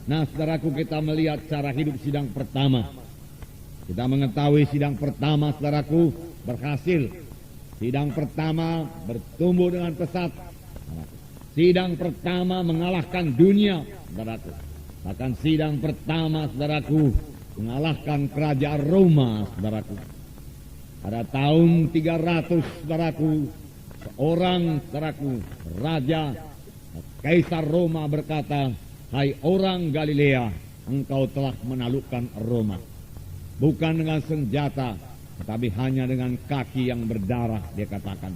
Nah, saudaraku, kita melihat cara hidup sidang pertama. Kita mengetahui sidang pertama, saudaraku, berhasil. Sidang pertama bertumbuh dengan pesat. Sidang pertama mengalahkan dunia, saudaraku. Bahkan sidang pertama, saudaraku, mengalahkan kerajaan Roma, saudaraku. Pada tahun 300, saudaraku, seorang, saudaraku, raja Kaisar Roma berkata, "Hai orang Galilea, engkau telah menaklukkan Roma. Bukan dengan senjata, tetapi hanya dengan kaki yang berdarah," dia katakan.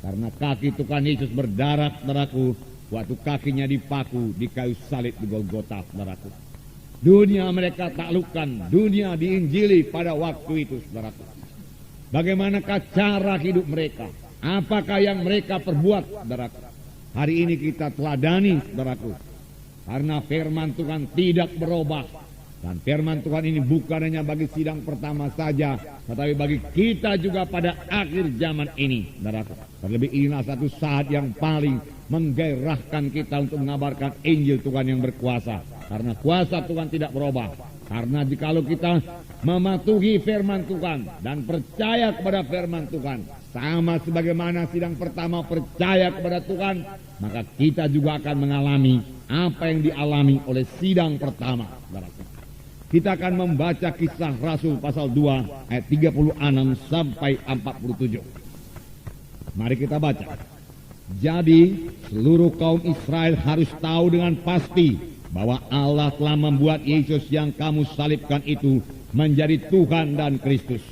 Karena kaki Tuhan Yesus berdarah, saudaraku, waktu kakinya dipaku di kayu salib di Golgota, saudaraku. Dunia mereka taklukkan, dunia diinjili pada waktu itu, saudaraku. Bagaimanakah cara hidup mereka? Apakah yang mereka perbuat, saudaraku? Hari ini kita teladani, saudaraku. Karena firman Tuhan tidak berubah. Dan firman Tuhan ini bukan hanya bagi sidang pertama saja, tetapi bagi kita juga pada akhir zaman ini, saudaraku. Terlebih inilah satu saat yang paling menggairahkan kita untuk mengabarkan Injil Tuhan yang berkuasa. Karena kuasa Tuhan tidak berubah. Karena jikalau kita mematuhi firman Tuhan dan percaya kepada firman Tuhan, sama sebagaimana sidang pertama percaya kepada Tuhan, maka kita juga akan mengalami apa yang dialami oleh sidang pertama. Kita akan membaca Kisah Rasul pasal 2 ayat 36 sampai 47. Mari kita baca. Jadi seluruh kaum Israel harus tahu dengan pasti bahwa Allah telah membuat Yesus yang kamu salibkan itu menjadi Tuhan dan Kristus.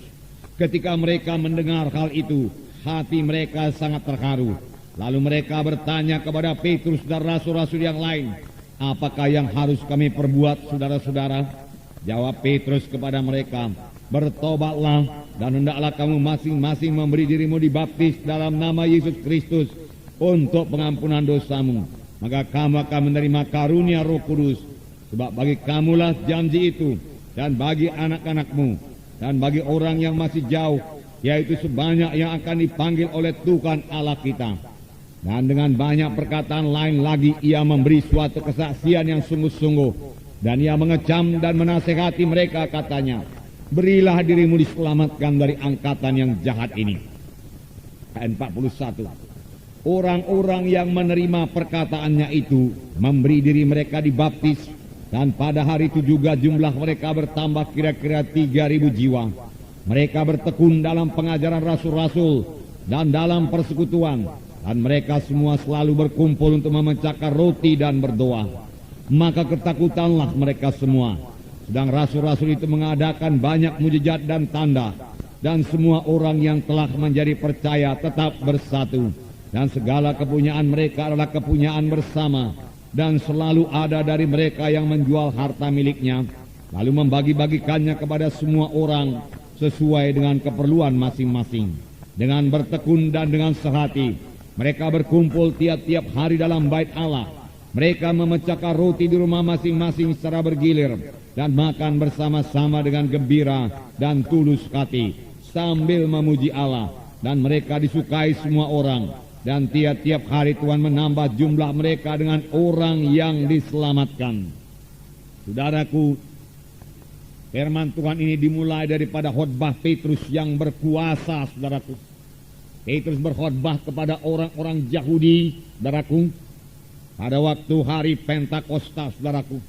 Ketika mereka mendengar hal itu, hati mereka sangat terharu. Lalu mereka bertanya kepada Petrus dan rasul-rasul yang lain, "Apakah yang harus kami perbuat, saudara-saudara?" Jawab Petrus kepada mereka, "Bertobatlah dan hendaklah kamu masing-masing memberi dirimu dibaptis dalam nama Yesus Kristus untuk pengampunan dosamu. Maka kamu akan menerima karunia Roh Kudus, sebab bagi kamulah janji itu, dan bagi anak-anakmu, dan bagi orang yang masih jauh, yaitu sebanyak yang akan dipanggil oleh Tuhan Allah kita." Dan dengan banyak perkataan lain lagi ia memberi suatu kesaksian yang sungguh-sungguh. Dan ia mengecam dan menasehati mereka, katanya, "Berilah dirimu diselamatkan dari angkatan yang jahat ini." Ayat 41. Orang-orang yang menerima perkataannya itu memberi diri mereka dibaptis, dan pada hari itu juga jumlah mereka bertambah kira-kira 3.000 jiwa. Mereka bertekun dalam pengajaran rasul-rasul dan dalam persekutuan, dan mereka semua selalu berkumpul untuk memecahkan roti dan berdoa. Maka ketakutanlah mereka semua. Sedang rasul-rasul itu mengadakan banyak mujizat dan tanda, dan semua orang yang telah menjadi percaya tetap bersatu. Dan segala kepunyaan mereka adalah kepunyaan bersama, dan selalu ada dari mereka yang menjual harta miliknya, lalu membagi-bagikannya kepada semua orang sesuai dengan keperluan masing-masing. Dengan bertekun dan dengan sehati, mereka berkumpul tiap-tiap hari dalam bait Allah. Mereka memecahkan roti di rumah masing-masing secara bergilir, dan makan bersama-sama dengan gembira dan tulus hati, sambil memuji Allah. Dan mereka disukai semua orang. Dan tiap-tiap hari Tuhan menambah jumlah mereka dengan orang yang diselamatkan. Saudaraku, firman Tuhan ini dimulai daripada khotbah Petrus yang berkuasa, saudaraku. Petrus berkhotbah kepada orang-orang Yahudi, saudaraku, pada waktu hari Pentakosta, saudaraku.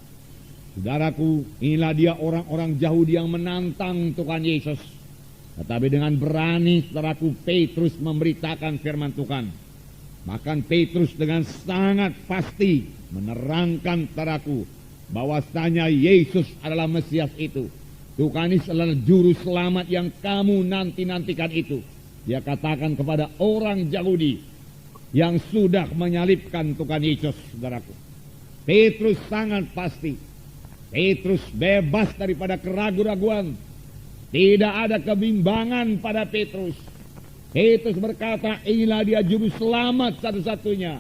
Saudaraku, inilah dia orang-orang Yahudi yang menantang Tuhan Yesus. Tetapi dengan berani, saudaraku, Petrus memberitakan firman Tuhan. Bahkan Petrus dengan sangat pasti menerangkan, saudaraku, bahwasanya Yesus adalah Mesias itu. Tuhan Yesus adalah juru selamat yang kamu nanti-nantikan itu. Dia katakan kepada orang Yahudi yang sudah menyalibkan Tuhan Yesus, saudaraku. Petrus sangat pasti. Petrus bebas daripada keraguan-raguan. Tidak ada kebimbangan pada Petrus. Petrus berkata, "Inilah dia juru selamat satu-satunya,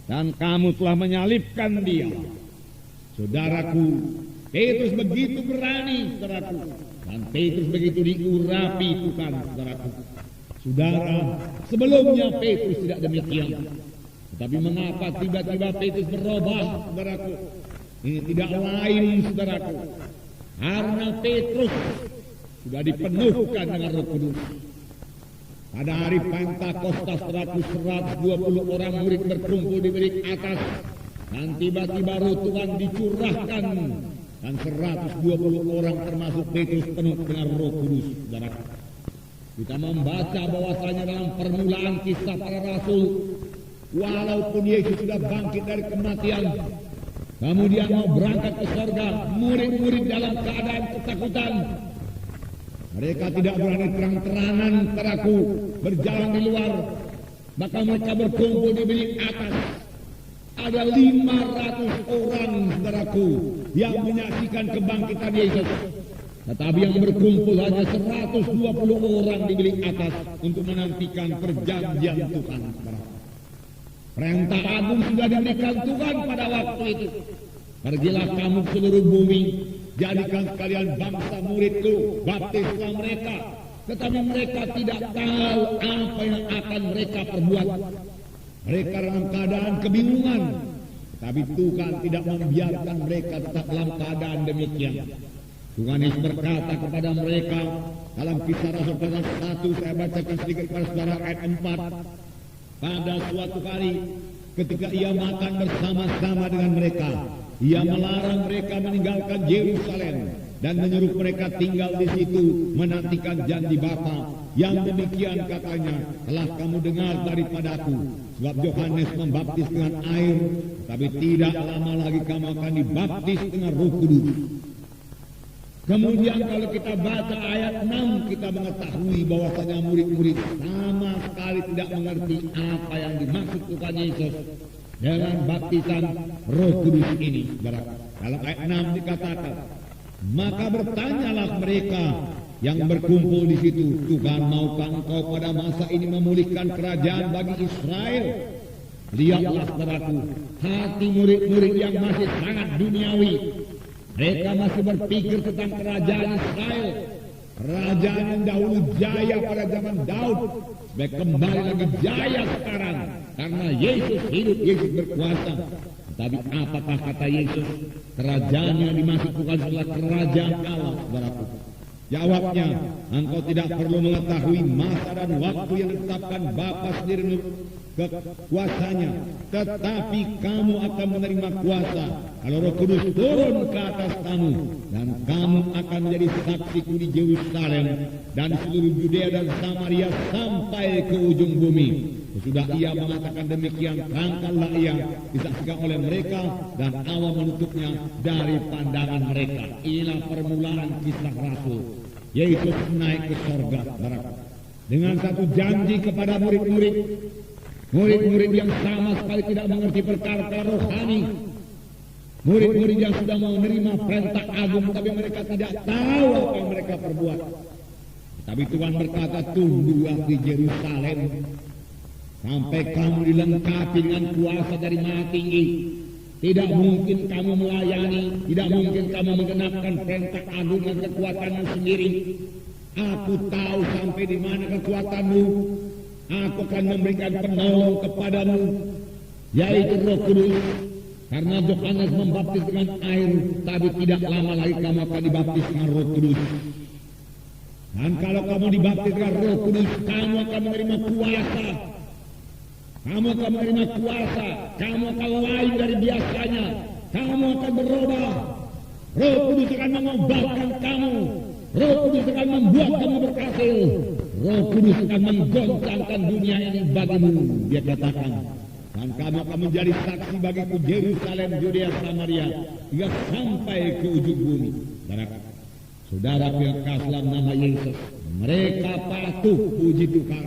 dan kamu telah menyalibkan dia." Saudaraku, Petrus begitu berani, saudaraku. Dan Petrus begitu diurapi Tuhan, saudaraku. Saudara, sebelumnya Petrus tidak demikian. Tetapi mengapa tiba-tiba Petrus berubah, saudaraku? Ini tidak lain, saudaraku, karena Petrus sudah dipenuhkan dengan Roh Kudus. Pada hari Pentakosta, saudaraku, 120 orang murid berkumpul di bilik atas, dan tiba-tiba Roh Tuhan dicurahkan, dan 120 orang termasuk Petrus penuh dengan Roh Kudus, saudaraku. Kita membaca bahwasanya dalam permulaan kisah para rasul, walaupun Yesus sudah bangkit dari kematian, kemudian mau berangkat ke surga, murid-murid dalam keadaan ketakutan. Mereka tidak berani terang-terangan, saudaraku, berjalan di luar. Maka mereka berkumpul di bilik atas. Ada 500 orang, saudaraku, yang menyaksikan kebangkitan Yesus. Tetapi yang berkumpul hanya 120 orang di bilik atas untuk menantikan perjanjian Tuhan. Perintah agung sudah diberikan Tuhan pada waktu itu. Pergilah kamu ke seluruh bumi, jadikan sekalian bangsa muridku, baptislah mereka. Tetapi mereka tidak tahu apa yang akan mereka perbuat. Mereka dalam keadaan kebingungan. Tapi Tuhan tidak membiarkan mereka tetap dalam keadaan demikian. Tuhan Yesus berkata kepada mereka dalam Kisah Rasul pasal 1, saya bacakan sedikit pada saudara ayat 4. Pada suatu hari ketika ia makan bersama-sama dengan mereka, ia melarang mereka meninggalkan Yerusalem dan menyuruh mereka tinggal di situ menantikan janji Bapa. Yang demikian katanya telah kamu dengar daripadaku, sebab Yohanes membaptis dengan air, tapi tidak lama lagi kamu akan dibaptis dengan Roh Kudus. Kemudian kalau kita baca ayat 6, kita mengetahui bahwasanya murid-murid sama sekali tidak mengerti apa yang dimaksud Tuhan Yesus dengan baptisan Roh Kudus ini. Dalam ayat 6 dikatakan, maka bertanyalah mereka yang berkumpul di situ, Tuhan, maukah engkau pada masa ini memulihkan kerajaan bagi Israel? Lihatlah, saudaraku, hati murid-murid yang masih sangat duniawi. Mereka masih berpikir tentang kerajaan Israel, kerajaan yang dahulu jaya pada zaman Daud, baik kembali lagi jaya sekarang karena Yesus hidup, Yesus berkuasa. Tapi apakah kata Yesus, kerajaan yang dimaksud bukan adalah kerajaan Allah, saudaraku? Jawabnya, engkau tidak perlu mengetahui masa dan waktu yang ditetapkan Bapa sendiri kekuasanya, tetapi kamu akan menerima kuasa kalau Roh Kudus turun ke atas kamu, dan kamu akan menjadi saksiku di Yerusalem dan di seluruh Yudea dan Samaria sampai ke ujung bumi. Sesudah ia mengatakan demikian, terangkanlah ia disaksikan oleh mereka, dan awan menutupnya dari pandangan mereka. Inilah permulaan kisah Rasul. Yesus naik ke surga, dengan satu janji kepada murid-murid. Murid-murid yang sama sekali tidak mengerti perkara rohani. Murid-murid yang sudah menerima perintah agung, tapi mereka tidak tahu apa yang mereka perbuat. Tapi Tuhan berkata, tunggulah di Yerusalem sampai kamu dilengkapi dengan kuasa dari Maha Tinggi. Tidak mungkin kamu melayani, tidak mungkin kamu menggenapkan perintah agung dan kekuatanmu sendiri. Aku tahu sampai di mana kekuatanmu. Aku akan memberikan penolong kepadamu, yaitu Roh Kudus. Karena Yohanes membaptis dengan air, tapi tidak lama lagi kamu akan dibaptis dengan Roh Kudus. Dan kalau kamu dibaptis dengan Roh Kudus, kamu akan menerima kuasa. Kamu akan menerima kuasa. Kamu akan lain dari biasanya. Kamu akan berubah. Roh Kudus akan mengubahkan kamu. Roh Kudus akan membuat kamu berhasil. Roh Kudus akan menggoncangkan dunia ini bagimu, dia katakan. Dan kamu akan menjadi saksi bagiku Yerusalem, Yudea, Samaria, hingga sampai ke ujung bumi. Saudara yang kasih nama Yesus, mereka patuh, puji Tuhan.